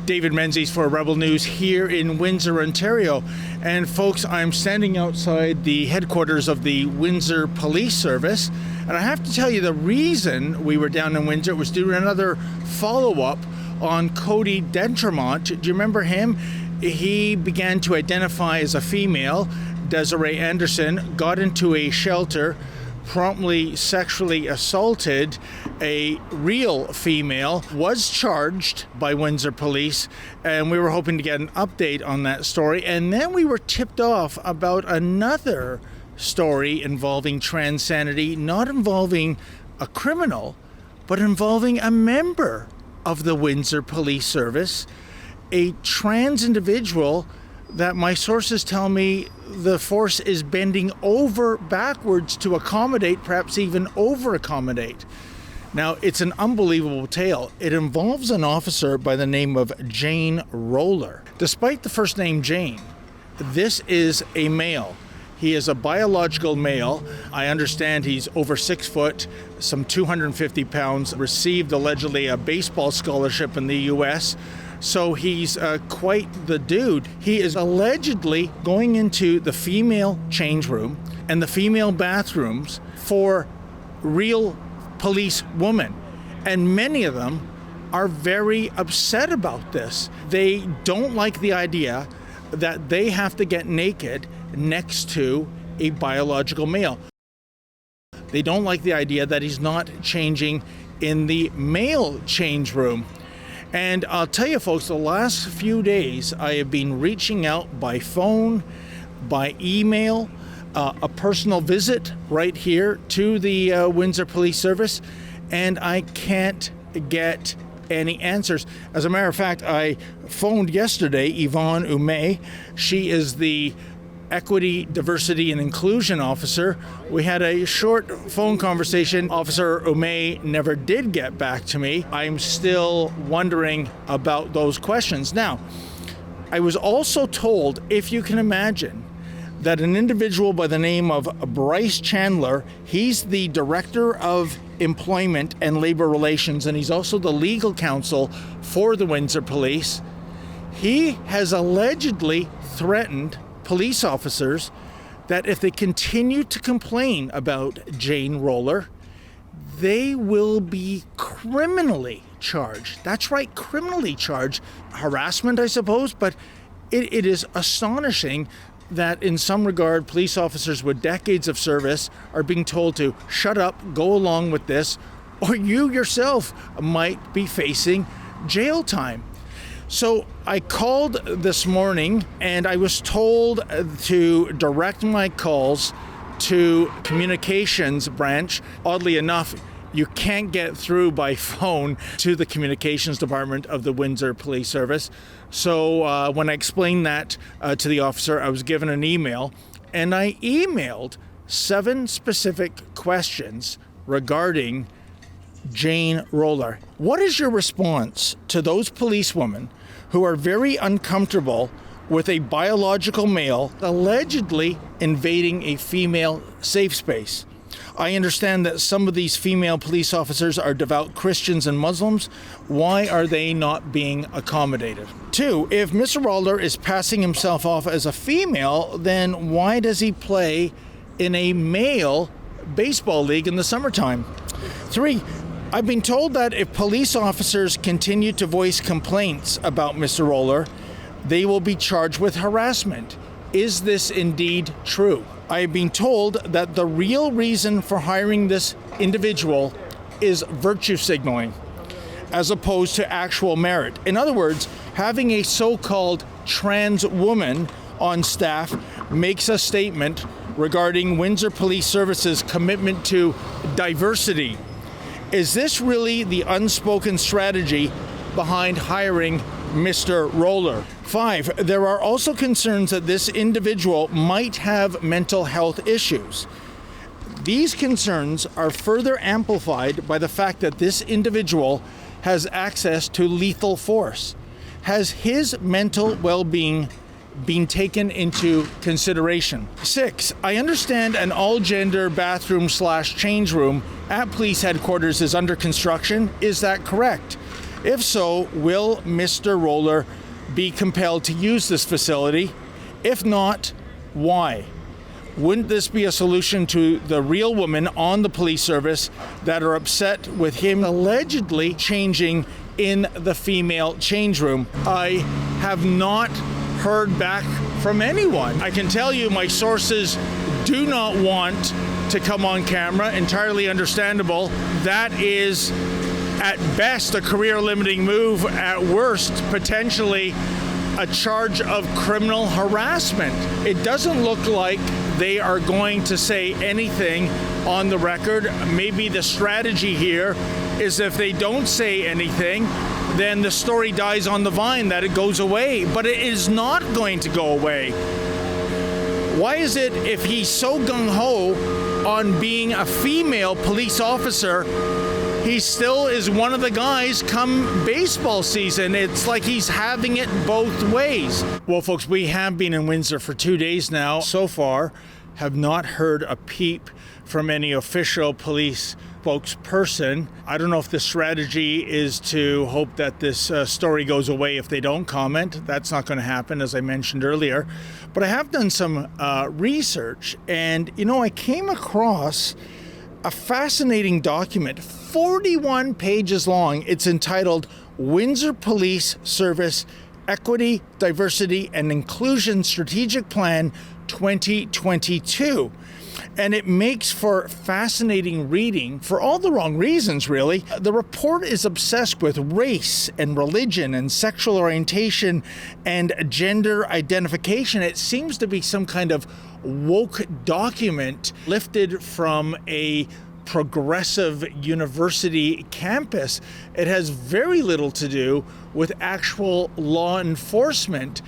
David Menzies for Rebel News here in Windsor, Ontario. And folks, I'm standing outside the headquarters of the Windsor Police Service. And I have to tell you, the reason we were down in Windsor was doing another follow-up on Cody Dentremont. Do you remember him? He began to identify as a female. Desiree Anderson got into a shelter, promptly sexually assaulted a real female, was charged by Windsor Police, and we were hoping to get an update on that story. And then we were tipped off about another story involving transanity, not involving a criminal, but involving a member of the Windsor Police Service, a trans individual that my sources tell me the force is bending over backwards to accommodate, perhaps even over-accommodate. Now, it's an unbelievable tale. It involves an officer by the name of Jane Roehler. Despite the first name Jane, this is a male. He is a biological male. I understand he's over 6 foot, some 250 pounds, received allegedly a baseball scholarship in the U.S., so he's quite the dude. He is allegedly going into the female change room and the female bathrooms for real police women. And many of them are very upset about this. They don't like the idea that they have to get naked next to a biological male. They don't like the idea that he's not changing in the male change room. And I'll tell you folks, the last few days I have been reaching out by phone, by email, a personal visit right here to the Windsor Police Service, and I can't get any answers. As a matter of fact, I phoned yesterday Yvonne Umay. She is the Equity, Diversity, and Inclusion Officer. We had a short phone conversation. Officer Umay never did get back to me. I'm still wondering about those questions. Now, I was also told, if you can imagine, that an individual by the name of Bryce Chandler, he's the Director of Employment and Labor Relations, and he's also the legal counsel for the Windsor Police. He has allegedly threatened police officers that if they continue to complain about Jane Roehler, they will be criminally charged. That's right, criminally charged. Harassment, I suppose, but it is astonishing that in some regard, police officers with decades of service are being told to shut up, go along with this, or you yourself might be facing jail time. So I called this morning and I was told to direct my calls to communications branch. Oddly enough, you can't get through by phone to the communications department of the Windsor Police Service. So when I explained that to the officer, I was given an email, and I emailed 7 specific questions regarding Jane Roehler. What is your response to those policewomen who are very uncomfortable with a biological male allegedly invading a female safe space? I understand that some of these female police officers are devout Christians and Muslims. Why are they not being accommodated? 2, if Mr. Roehler is passing himself off as a female, then why does he play in a male baseball league in the summertime? 3, I've been told that if police officers continue to voice complaints about Mr. Roehler, they will be charged with harassment. Is this indeed true? I have been told that the real reason for hiring this individual is virtue signaling, as opposed to actual merit. In other words, having a so-called trans woman on staff makes a statement regarding Windsor Police Service's commitment to diversity. Is this really the unspoken strategy behind hiring Mr. Roehler? 5, there are also concerns that this individual might have mental health issues. These concerns are further amplified by the fact that this individual has access to lethal force. Has his mental well-being been taken into consideration? 6, I understand an all-gender bathroom/change room at police headquarters is under construction. Is that correct? If so, will Mr. Roehler be compelled to use this facility? If not, why? Wouldn't this be a solution to the real women on the police service that are upset with him allegedly changing in the female change room? I have not heard back from anyone. I can tell you my sources do not want to come on camera. Entirely understandable. That is at best a career-limiting move, at worst potentially a charge of criminal harassment. It doesn't look like they are going to say anything on the record. Maybe the strategy here is if they don't say anything, then the story dies on the vine, that it goes away. But it is not going to go away. Why is it, if he's so gung-ho on being a female police officer, he still is one of the guys come baseball season? It's like he's having it both ways. Well, folks, we have been in Windsor for 2 days now. So far, have not heard a peep from any official police spokesperson. I don't know if the strategy is to hope that this story goes away if they don't comment. That's not going to happen, as I mentioned earlier. But I have done some research, and, I came across a fascinating document, 41 pages long. It's entitled Windsor Police Service Equity, Diversity, and Inclusion Strategic Plan 2022. And it makes for fascinating reading for all the wrong reasons, really. The report is obsessed with race and religion and sexual orientation and gender identification. It seems to be some kind of woke document lifted from a progressive university campus. It has very little to do with actual law enforcement.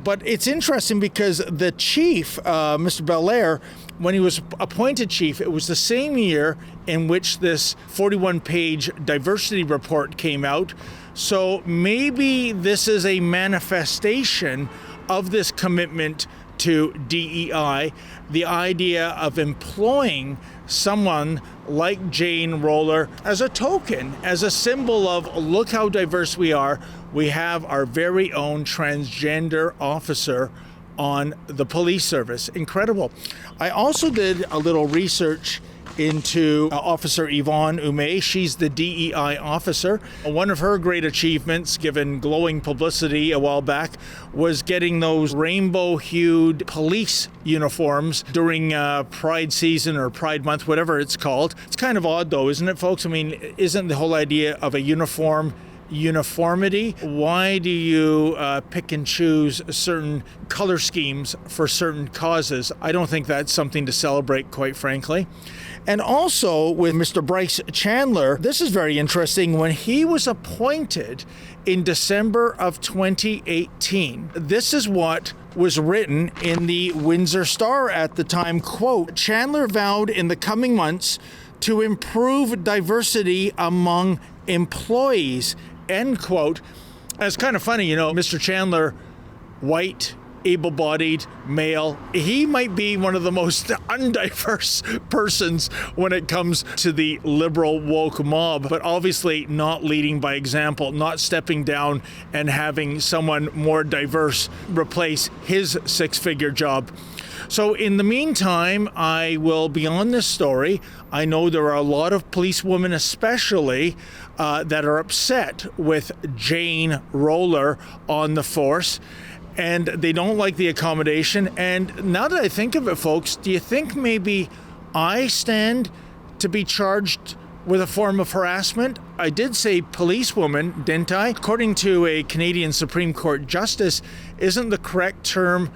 But it's interesting because the chief, Mr. Belair, when he was appointed chief, it was the same year in which this 41-page diversity report came out. So maybe this is a manifestation of this commitment to DEI, the idea of employing someone like Jane Roehler as a token, as a symbol of, look how diverse we are. We have our very own transgender officer on the police service. Incredible. I also did a little research into Officer Yvonne Ume. She's the DEI officer. One of her great achievements, given glowing publicity a while back, was getting those rainbow-hued police uniforms during Pride season or Pride Month, whatever it's called. It's kind of odd though, isn't it, folks? I mean, isn't the whole idea of a uniformity? Why do you pick and choose certain color schemes for certain causes? I don't think that's something to celebrate, quite frankly. And also with Mr. Bryce Chandler, this is very interesting. When he was appointed in December of 2018, this is what was written in the Windsor Star at the time, quote, Chandler vowed in the coming months to improve diversity among employees, end quote. And it's kind of funny, Mr. Chandler, white, able-bodied, male, he might be one of the most undiverse persons when it comes to the liberal woke mob, but obviously not leading by example, not stepping down and having someone more diverse replace his six-figure job. So in the meantime, I will be on this story. I know there are a lot of policewomen especially that are upset with Jane Roehler on the force, and they don't like the accommodation. And now that I think of it, folks, do you think maybe I stand to be charged with a form of harassment? I did say policewoman, didn't I? According to a Canadian Supreme Court justice, isn't the correct term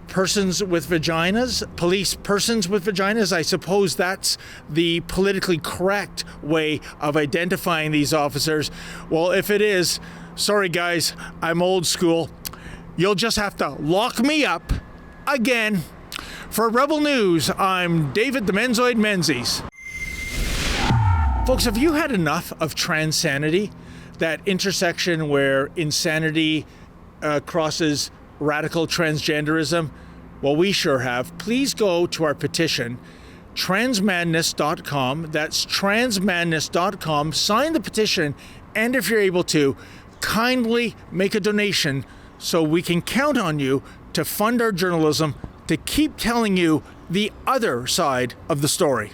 persons with vaginas? Police persons with vaginas? I suppose that's the politically correct way of identifying these officers. Well, if it is, sorry guys, I'm old school. You'll just have to lock me up again. For Rebel News, I'm David the Menzoid Menzies. Folks, have you had enough of transanity? That intersection where insanity crosses radical transgenderism? Well, we sure have. Please go to our petition, transmadness.com. That's transmadness.com. Sign the petition And if you're able to, kindly make a donation so we can count on you to fund our journalism to keep telling you the other side of the story.